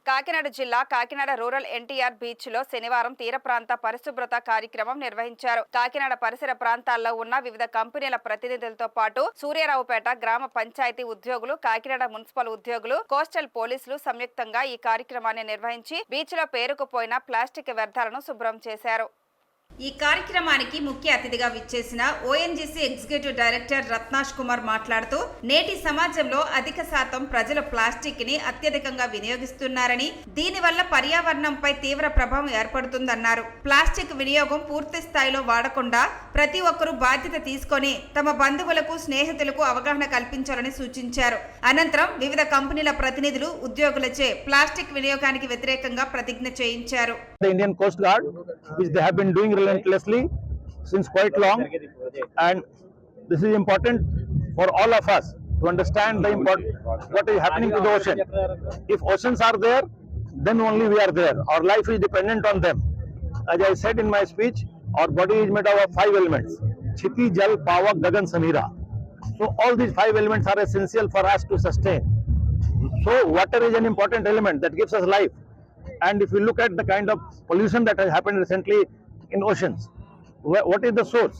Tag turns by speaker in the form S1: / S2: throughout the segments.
S1: కాకినాడ జిల్లా Kakinada rural NTR beach లో శనివారం తీర ప్రాంత పరిశుభ్రత కార్యక్రమం నిర్వహించారు. కాకినాడ పరిసర ప్రాంతాల్లో ఉన్న వివిధ కంపెనీల ప్రతినిధులతో పాటు సూర్యారావుపేట గ్రామ పంచాయతీ ఉద్యోగులు, కాకినాడ మున్సిపల్ ఉద్యోగులు, కోస్టల్ పోలీసులు సంయుక్తంగా ఈ కార్యక్రమాన్ని నిర్వహించి బీచ్ లో పేరుకుపోయిన ప్లాస్టిక్ వ్యర్థాలను శుభ్రం చేశారు. ఈ కార్యక్రమానికి ముఖ్య అతిథిగా విచ్చేసిన ఓఎన్జీసీ ఎగ్జిక్యూటివ్ డైరెక్టర్ రత్నాష్ కుమార్ మాట్లాడుతూ, నేటి సమాజంలో అధిక శాతం ప్రజలు ప్లాస్టిక్ ని అత్యధికంగా వినియోగిస్తున్నారని, దీనివల్ల పర్యావరణంపై తీవ్ర ప్రభావం ఏర్పడుతుందన్నారు. ప్లాస్టిక్ వినియోగం పూర్తి స్థాయిలో వాడకుండా ప్రతి ఒక్కరూ బాధ్యత తీసుకొని తమ బంధువులకు, స్నేహితులకు అవగాహన కల్పించాలని సూచించారు. అనంతరం వివిధ కంపెనీల ప్రతినిధులు, ఉద్యోగులచే ప్లాస్టిక్ వినియోగానికి వ్యతిరేకంగా ప్రతిజ్ఞ చేయించారు.
S2: Relentlessly since quite long, and this is important for all of us to understand what is happening to the ocean. If oceans are there, then only we are there. Our life is dependent on them. As I said in my speech, our body is made up of 5 elements: Chiti, Jal, Pavak, Gagan, Samira. So all these 5 elements are essential for us to sustain. So water is an important element that gives us life. And if we look at the kind of pollution that has happened recently in oceans, what is the source?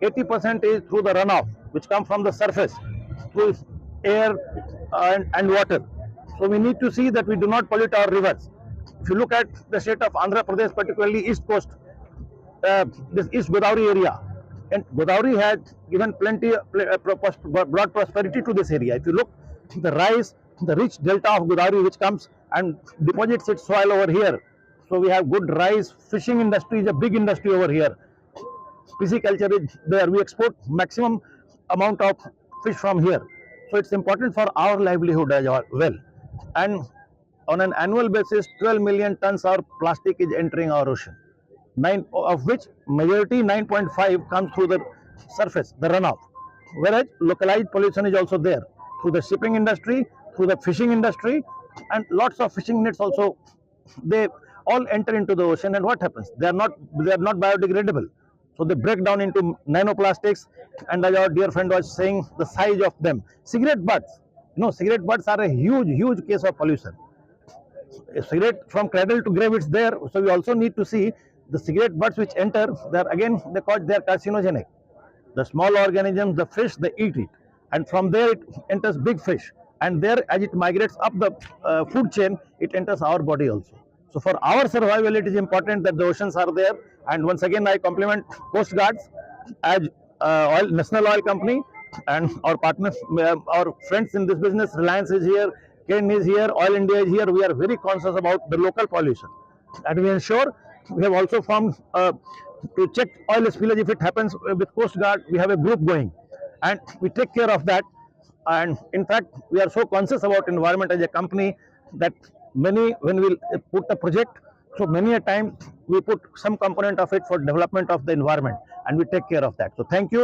S2: 80% is through the runoff, which come from the surface, through air and water. So we need to see that we do not pollute our rivers. If you look at the state of Andhra Pradesh, particularly east coast, this East Godavari area, and Godavari had given plenty brought prosperity to this area. If you look, the rice, the rich delta of Godavari which comes and deposits its soil over here. So we have good rice. Fishing industry is a big industry over here. Pisciculture is there. We export maximum amount of fish from here. So it's important for our livelihood as well. And on an annual basis, 12 million tons of plastic is entering our ocean. 9 of which majority 9.5 comes through the surface, the runoff. Whereas localized pollution is also there through the shipping industry, through the fishing industry, and lots of fishing nets also. They all enter into the ocean, and what happens? They are not biodegradable, so they break down into nanoplastics. And as our dear friend was saying, the size of them, cigarette butts, cigarette butts are a huge case of pollution. A cigarette from cradle to grave, it's there. So we also need to see the cigarette butts which enter, they are carcinogenic. The small organisms, the fish, they eat it, and from there it enters big fish, and there, as it migrates up the food chain, it enters our body also. So for our survival, it is important that the oceans are there. And once again, I compliment Coast Guards as National Oil Company and our partners, our friends in this business. Reliance is here, Ken is here, Oil India is here. We are very conscious about the local pollution, and we ensure we have also formed to check oil spillage if it happens with Coast Guard. We have a group going, and we take care of that. And in fact, we are so conscious about environment as a company that when we put a project, so many a time we put some component of it for development of the environment, and we take care of that. So thank you.